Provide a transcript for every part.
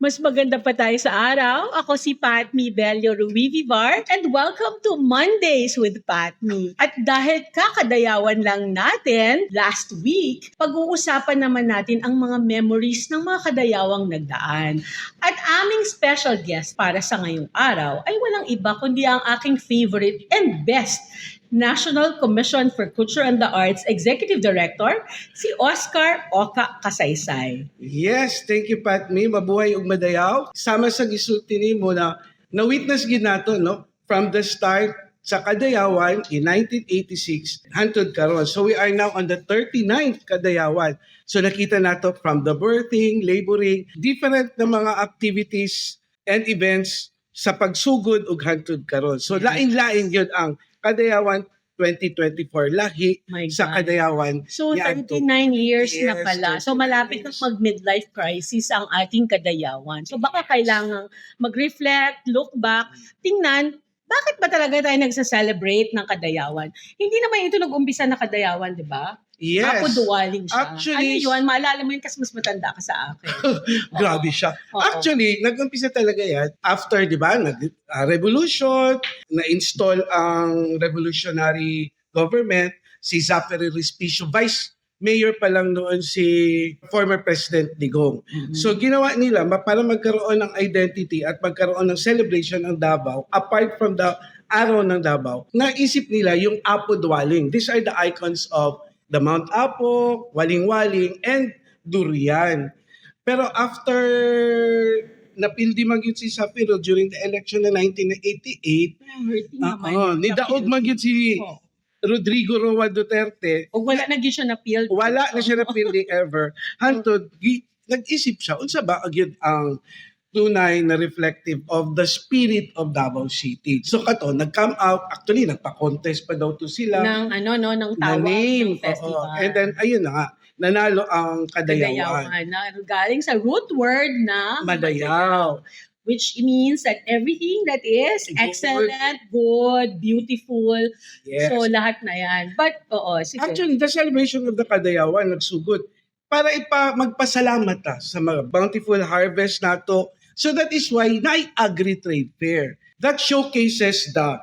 Mas maganda pa tayo sa araw. Ako si Patmi Bello Ruivivar and welcome to Mondays with Patmi. At dahil kakadayawan lang natin last week, pag-uusapan naman natin ang mga memories ng mga kadayawang nagdaan. At aming special guest para sa ngayong araw ay walang iba kundi ang aking favorite and best National Commission for Culture and the Arts Executive Director, si Oscar Oka Kasaysay. Yes, thank you Patmi. Mabuhay ug madayaw. Sama sa gisulti nimo na na-witness gid nato no from the start sa Kadayawan in 1986 hangtod karon. So we are now on the 39th Kadayawan. So nakita nato from the birthing, laboring, different na mga activities and events sa pagsugod ug hangtod karon. So lain-lain gyud ang Kadayawan 2024 lahi sa Kadayawan. So 39 years na pala. So malapit na mag-midlife crisis ang ating Kadayawan. So baka kailangang mag-reflect, look back, tingnan, bakit ba talaga tayo nagsa-celebrate ng Kadayawan? Hindi naman ito nag-umpisa na Kadayawan, di ba? Yes. Ako duwaling siya. Actually, ano yun? Maalala mo yun kasi mas matanda ka sa akin. Grabe siya. Oo. Actually, nag-umpisa talaga yan after, di ba, revolution, na-install ang revolutionary government, si Zafary Respicio, vice mayor pa lang noon si former President Digong. Mm-hmm. So ginawa nila para magkaroon ng identity at magkaroon ng celebration ng Davao, apart from the araw ng Davao, naisip nila yung Apo Dwaling. These are the icons of the Mount Apo, Waling-Waling, and Durian. Pero after napildi magyud si Zafiro during the election na 1988, nidaog magyud si Rodrigo Roa Duterte. O wala na gyud siya na-field. Wala na siya na-fielding ever. Hantod, nag-isip siya, unsa ba agyud ang tunay na reflective of the spirit of Davao City. So kato, nag-come out, actually nagpa-contest pa daw to sila. Ng tawag ng festival. And then, ayun na nga, nanalo ang Kadayawan. Na galing sa root word na Madayaw. which means that everything that is excellent, good, beautiful. Yes. So lahat na yan. But, sige. Actually, the celebration of the Kadayawan nagsugod para magpasalamat sa mga bountiful harvest nato. So that is why na-agri-trade fair. That showcases the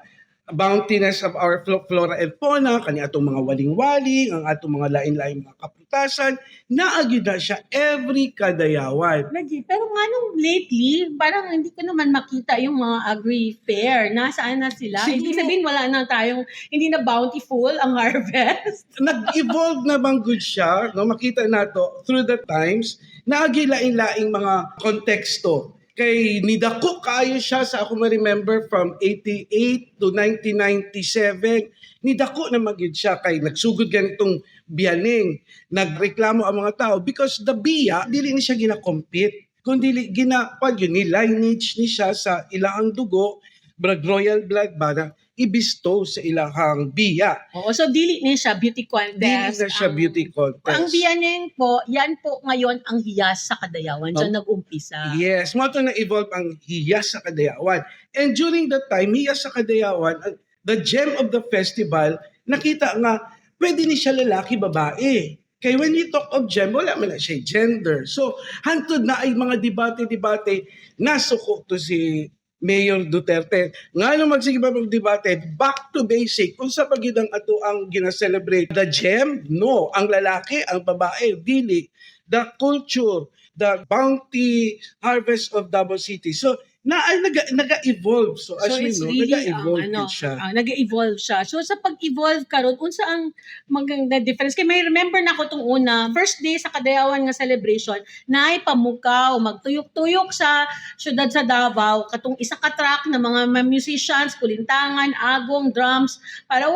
bountiness of our flora and fauna, kani atong mga waling-waling, ang atong mga lain-lain mga kaputasan, naagyo na siya every Kadayawan. Lagi. Pero nga nung lately, parang hindi ko naman makita yung mga agri-fair. Nasaan na sila? Siguro, Ibig sabihin, wala na tayong, hindi na bountiful ang harvest. Nag-evolve naman good siya, no? Makita nato through the times, naagilain-laing mga konteksto. Kay nidako kayo siya sa ako ma-remember from 88 to 1997. Nidako na magyud siya kay nagsugod ganitong biyaning. Nagreklamo ang mga tao because the biya dili ni siya gina-compete. Kundi ginapag yun ni lineage ni siya sa ilahang dugo, royal blood ba ibisto sa ilahang biya. Oo, so dili ni siya beauty contest. Dili na siya beauty contest. Ang biyaneng po, yan po ngayon ang hiyas sa Kadayawan. Diyan nag-umpisa. Yes, mo to na-evolve ang hiyas sa Kadayawan. And during that time, hiyas sa Kadayawan, the gem of the festival, nakita nga, pwede ni siya lalaki, babae. Kaya when we talk of gem, wala man na siya gender. So, hantod na ay mga debate, nasuko to si Mayor Duterte. Nga nung magsige ba mag-debate, back to basic. Kung sa pagidang ato ang gina-celebrate, the gem, no. Ang lalaki, ang babae, dili. The culture, the bounty harvest of Davao City. So, naga-evolve. So, as we know, naga-evolve siya. Naga-evolve siya. So, sa pag-evolve karon unsa ang maganda difference? Kaya may remember na ko itong una, first day sa Kadayawan nga celebration, naay pamukaw, magtuyok-tuyok sa syudad sa Davao, katong isa ka track ng mga musicians, kulintangan, agong, drums, para,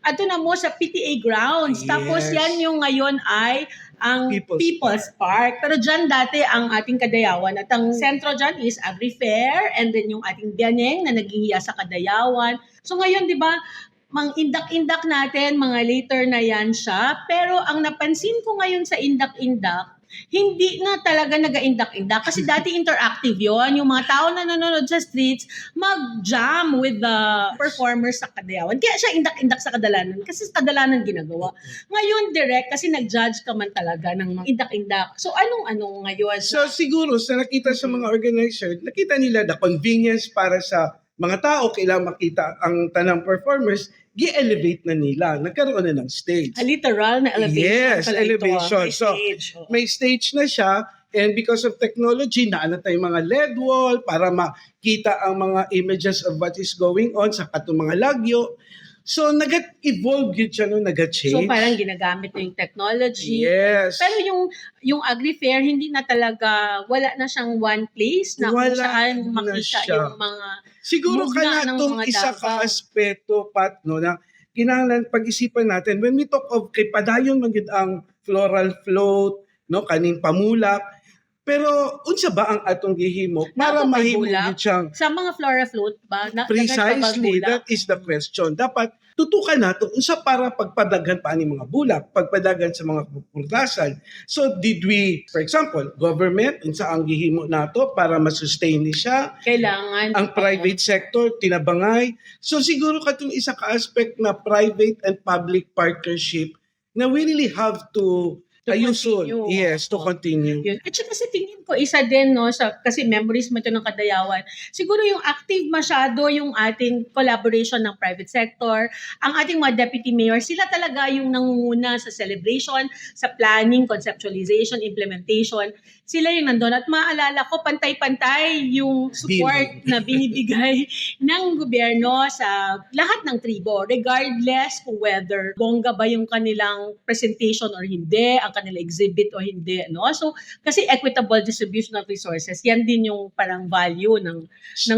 ato na mo sa PTA grounds. Yes. Tapos yan yung ngayon ay ang People's Park. Pero dyan dati ang ating Kadayawan at ang sentro dyan is Agri-Fair and then yung ating biyaneng na naging hiya sa Kadayawan. So ngayon, di ba, mang indak-indak natin, mga later na yan siya. Pero ang napansin ko ngayon sa indak-indak, hindi na talaga nag-indak-indak. Kasi dati interactive yon. Yung mga tao na nanonood sa streets, mag-jam with the performers sa Kadayawan. Kaya siya indak-indak sa kadalanan. Kasi sa kadalanan ginagawa. Ngayon, direct, kasi nag-judge ka man talaga ng mga indak-indak. So, anong ngayon? So siguro sa nakita sa mga organizer, nakita nila the convenience para sa mga tao, kailangan makita ang tanang performers, gi-elevate na nila. Nagkaroon na ng stage. A literal na elevation. Yes, pala ito, elevation. May So, stage. Oo. may stage na siya, and because of technology, naano tayong mga LED wall para makita ang mga images of what is going on sa katong mga lagyo. So, nag-evolve yun siya, no? Nag-change. So parang ginagamit na yung technology. Yes. Pero yung agri-fair, hindi na talaga, wala na siyang one place na kung Wala saan na makita siya. yung mga Siguro move kaya na ng itong mga isa Davao. ka aspeto, Pat, no, na kinahanglan pag-isipan natin. When we talk of kay padayon man gid ang floral float, no, kaning pamulak. Pero unsa ba ang atong gihimo para Nato kay mahimo bulak? gid siyang Sa mga flora float ba? precisely, that is the question. Dapat tutukan nato unsa para pagpadaghan pa ani mga bulak, pagpadaghan sa mga purtasan. So did we, for example, government unsa ang gihimo nato para ma-sustain ni siya? Kailangan. Ang private sector tinabangay. So siguro katong isa ka aspect na private and public partnership na we really have to ayuson. continue. Yes, to Oo. continue. Yun. At saka sa tingin ko, isa din, no, kasi memories mo ito ng Kadayawan, siguro yung active masyado yung ating collaboration ng private sector, ang ating mga deputy mayor, sila talaga yung nangunguna sa celebration, sa planning, conceptualization, implementation. Sila yung nandun. At maalala ko, pantay-pantay yung support na binibigay ng gobyerno sa lahat ng tribo, regardless kung whether bongga ba yung kanilang presentation or hindi, ang kanilang exhibit o hindi. No? So, kasi equitable distribution of resources, yan din yung parang value ng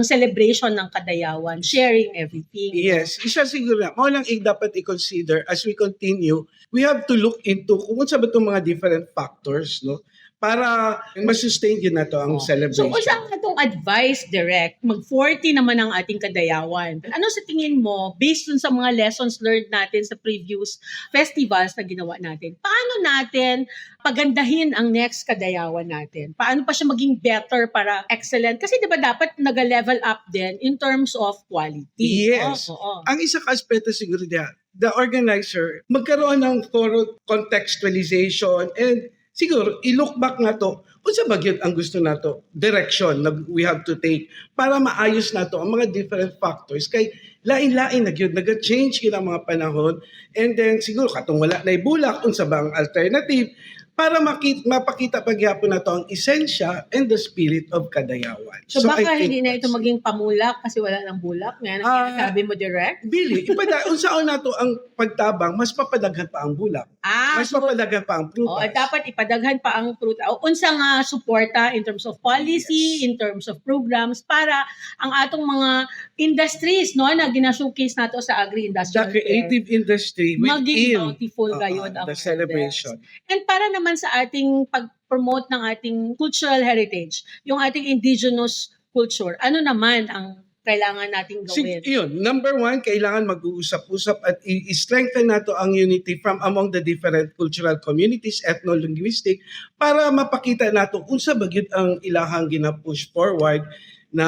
celebration ng Kadayawan, sharing everything. Yes, isa siguro na. Mao lang dapat i-consider as we continue, we have to look into kung unsa ba itong mga different factors, no? Para ma-sustain din na to ang celebration. So, usang atong advice, direct, mag-40 naman ang ating Kadayawan. Ano sa tingin mo, based dun sa mga lessons learned natin sa previous festivals na ginawa natin, paano natin pagandahin ang next Kadayawan natin? Paano pa siya maging better para excellent? Kasi di ba dapat nag-level up din in terms of quality. Yes. Oo. Ang isa ka aspeto siguro diyan, the organizer, magkaroon ng thorough contextualization and siguro, i-look back na to, unsa ba gyud ang gusto nato, direction na we have to take para maayos nato ang mga different factors. Kay lain-lain na gyud, nag-change gyud ang mga panahon, and then siguro katong wala na ibulak, unsa ba ang alternative, para mapakita pagyapon na to ang esensya and the spirit of Kadayawan. So, I baka think hindi na ito that's- maging pamulak kasi wala ng bulak. Ngayon, ang sinasabi mo direct. Bili, unsaon nato ang pagtabang, mas papadaghan pa ang bulak. Mas So, papadaghan pa ang prutas. dapat ipadaghan pa ang fruit. Unsa nga suporta in terms of policy, in terms of programs para ang atong mga industries no na gina-showcase nato sa agri-industrial The creative industry maging within bountiful gayon ang the harvest. celebration. And para naman sa ating pag-promote ng ating cultural heritage, yung ating indigenous culture, ano naman ang kailangan nating gawin? Yun, number one, kailangan mag-uusap-usap at i-strengthen nato ang unity from among the different cultural communities, ethno-linguistic, para mapakita nato unsa ba gyud ang ilahang gina-push forward na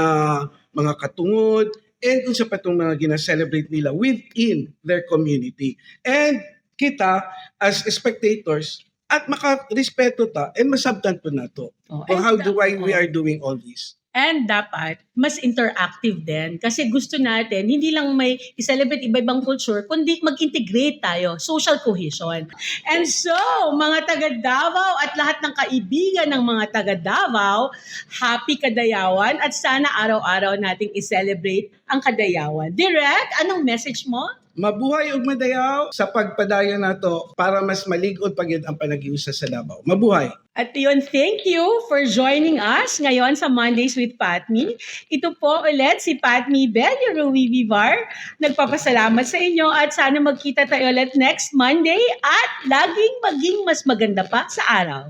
mga katungod and unsa pa itong mga gina-celebrate nila within their community. And kita, as spectators, at makarespeto ta and masabtan po nato kung how we are doing all this. And dapat, mas interactive din. Kasi gusto natin, hindi lang may i-celebrate iba-ibang culture, kundi mag-integrate tayo, social cohesion. And so, mga taga-Davao at lahat ng kaibigan ng mga taga-Davao, happy Kadayawan at sana araw-araw nating i-celebrate ang Kadayawan. Direct, anong message mo? Mabuhay ug madayaw sa pagpadayon nato para mas malig-od pa gyud ang panagiusa sa Davao. Mabuhay. At yun, thank you for joining us ngayon sa Mondays with Patmi. Ito po ulit si Patmi Bello Rui Vivar. Nagpapasalamat sa inyo at sana magkita tayo ulit next Monday at laging maging mas maganda pa sa araw.